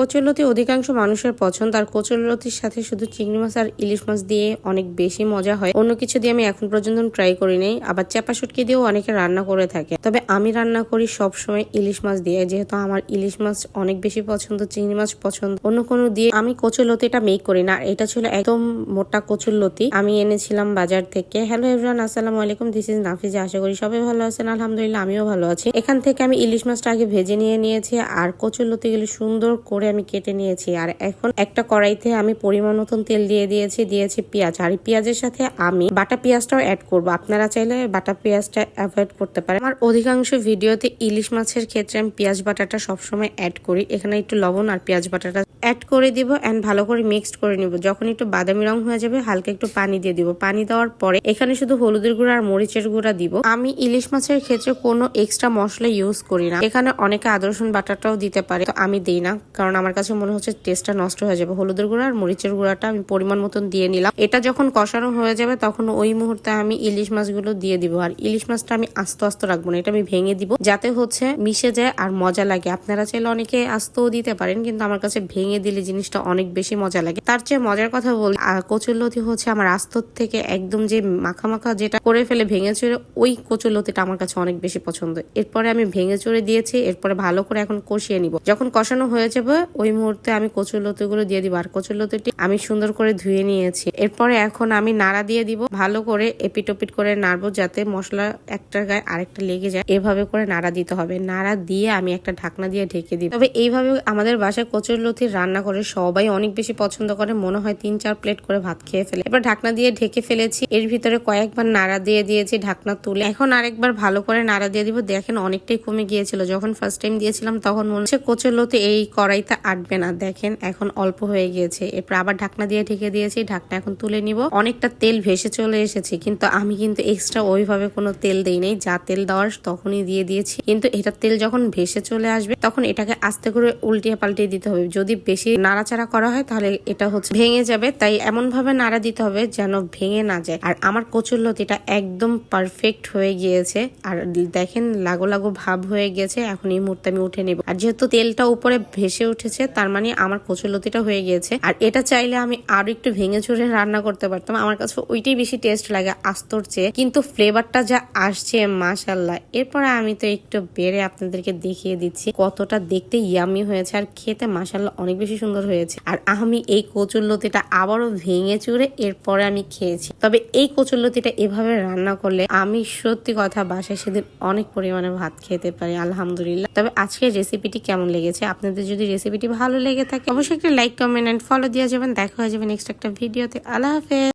কচুরলতি অধিকাংশ মানুষের পছন্দ, আর কচুরলতির সাথে শুধু চিংড়ি মাছ আর ইলিশ মাছ দিয়ে অনেক বেশি মজা হয়। অন্য কিছু দিয়ে আমি এখন পর্যন্ত ট্রাই করি নাই। আবার চাপা শুটকি দিয়েও অনেকে রান্না করে থাকে, তবে আমি রান্না করি সবসময় ইলিশ মাছ দিয়ে, যেহেতু আমার ইলিশ মাছ অনেক বেশি পছন্দ, চিংড়ি মাছ পছন্দ। অন্য কোনো দিয়ে আমি কচুরলতিটা মেক করি না। এটা ছিল একদম মোটা কচুরলতি, আমি এনেছিলাম বাজার থেকে। হ্যালো এভরিওয়ান, আসসালামু আলাইকুম, দিস ইজ নাফিজা। আশা করি সবাই ভালো আছেন। আলহামদুলিল্লাহ আমিও ভালো আছি। এখান থেকে আমি ইলিশ মাছটা আগে ভেজে নিয়েছি, আর কচুরলতি গুলো সুন্দর করে আমি কেটে নিয়েছি। আর এখন একটা কড়াইতে আমি পরিমাণ মতন তেল দিয়েছি পেঁয়াজ, আর পেঁয়াজের সাথে আমি বাটা পেঁয়াজটাও অ্যাড করব। আপনারা চাইলে বাটা পেঁয়াজটা অ্যাভয়েড করতে পারেন। আমার অধিকাংশ ভিডিওতে ইলিশ মাছের ক্ষেত্রে আমি পেঁয়াজ বাটাটা সবসময় অ্যাড করি। এখানে একটু লবণ আর পেঁয়াজ বাটাটা অ্যাড করে দিব এন্ড ভালো করে মিক্সড করে নিব। যখন একটু বাদামি রং হয়ে যাবে হালকা একটু পানি দিয়ে দিব। পানি দেওয়ার পরে এখানে শুধু হলুদের গুঁড়া আর মরিচের গুঁড়া দিব। আমি ইলিশ মাছের ক্ষেত্রে কোনো এক্সট্রা মশলা ইউজ করি না। এখানে অনেকে আদা রসুন বাটাটাও দিতে পারে, তো আমি দিই না, কারণ আমার কাছে মনে হচ্ছে টেস্টটা নষ্ট হয়ে যাবে। হলুদের গুঁড়া আর মরিচের গুঁড়াটা আমি পরিমাণ মতন দিয়ে নিলাম। এটা যখন কষানো হয়ে যাবে তখন ওই মুহূর্তে আমি ইলিশ মাছগুলো দিয়ে দিব। আর ইলিশ মাছটা আমি আস্তে আস্তে রাখবো না, এটা আমি ভেঙে দিব যাতে হচ্ছে মিশে যায় আর মজা লাগে। আপনারা চাইলে অনেকে আস্তেও দিতে পারেন, কিন্তু আমার কাছে ভেঙে দিলে জিনিসটা অনেক বেশি মজা লাগে। তার চেয়ে মজার কথা বলি, কচুরলতি হচ্ছে আমার আস্তর থেকে একদম যে মাখা মাখা যেটা করে ফেলে ভেঙে চুরে, ওই কচুরলতিটা আমার কাছে অনেক বেশি পছন্দ। এরপরে আমি ভেঙে চুরে দিয়েছি, এরপরে ভালো করে এখন কষিয়ে নিব। যখন কষানো হয়ে যাবে ওই মুহূর্তে আমি কচুরলতি গুলো দিয়ে দিব। আর কচুরলতিটি আমি সুন্দর করে ধুয়ে নিয়েছি। এরপরে এখন আমি নাড়া দিয়ে দিব, ভালো করে এপিটোপিট করে নাড়বো যাতে মশলা একটার গায়ে আরেকটা লেগে যায়। এভাবে করে নাড়া দিতে হবে। নাড়া দিয়ে আমি একটা ঢাকনা দিয়ে ঢেকে দিব। তবে এইভাবে আমাদের বাসায় কচুরলতি রান্না করে সবাই অনেক বেশি পছন্দ করে, মনে হয় 3-4 প্লেট করে ভাত খেয়ে ফেলে। এবার ঢাকনা দিয়ে ঢেকে ফেলেছি। এর ভিতরে কয়েকবার নাড়া দিয়ে দিয়েছি ঢাকনা তুলে। এখন আরেকবার ভালো করে নাড়া দিয়ে দিব। দেখেন অনেকটাই কমে গিয়েছিল, যখন ফার্স্ট টাইম দিয়েছিলাম তখন মনে হচ্ছে কচুরলতি এই কড়াইতে আটবে না। দেখেন এখন অল্প হয়ে গিয়েছে। এরপর আবার ঢাকনা দিয়ে ঢেকে দিয়েছি। ঢাকনা এখন তুলে নিব। অনেকটা তেল ভেসে চলে এসেছে, কিন্তু আমি কিন্তু এক্সট্রা ওইভাবে কোনো তেল দেই নাই। যা তেল দেওয়ার তখনই দিয়ে দিয়েছি। কিন্তু এটা তেল যখন ভেসে চলে আসবে তখন এটাকে আস্তে করে উল্টিয়ে পাল্টিয়ে দিতে হবে। যদি বেশি নাড়াচাড়া করা হয় তাহলে এটা হচ্ছে ভেঙে যাবে, তাই এমন ভাবে নাড়া দিতে হবে যেন ভেঙে না যায়। আর আমার কচুরলতিটা একদম পারফেক্ট হয়ে গিয়েছে। আর দেখেন লাগো লাগো ভাব হয়ে গেছে। এখন এই মুহূর্তে আমি উঠে নেব। আর যেহেতু তেলটা উপরে ভেসে উঠেছে তার মানে আমার কচুরলতিটা হয়ে গিয়েছে। আর এটা চাইলে আমি আরো একটু ভেঙে চুরে রান্না করতে পারতাম। আমার কাছে ওইটাই বেশি টেস্ট লাগে আস্তর চেয়ে, কিন্তু ফ্লেভারটা যা আসছে মাশাআল্লাহ। এরপরে আমি তো একটু বেড়ে আপনাদেরকে দেখিয়ে দিচ্ছি কতটা দেখতে ইয়ামি হয়েছে, আর খেতে মাশাআল্লাহ অনেক বেশি সুন্দর হয়েছে। আর আমি এই কচুরলতিটা আবারও ভেঙে চুরে এরপরে আমি খেয়েছি। তবে এই কচুরলতিটা এভাবে রান্না করলে আমি সত্যি কথা বাসায় সেদিন অনেক পরিমাণে ভাত খেতে পারি আলহামদুলিল্লাহ। তবে আজকের রেসিপিটি কেমন লেগেছে? আপনাদের যদি রেসিপিটি ভালো লেগে থাকে অবশ্যই একটা লাইক, কমেন্ট এন্ড ফলো দিয়ে যাবেন। দেখা হয়ে যাবে নেক্সট একটা ভিডিওতে। আল্লাহ হাফেজ।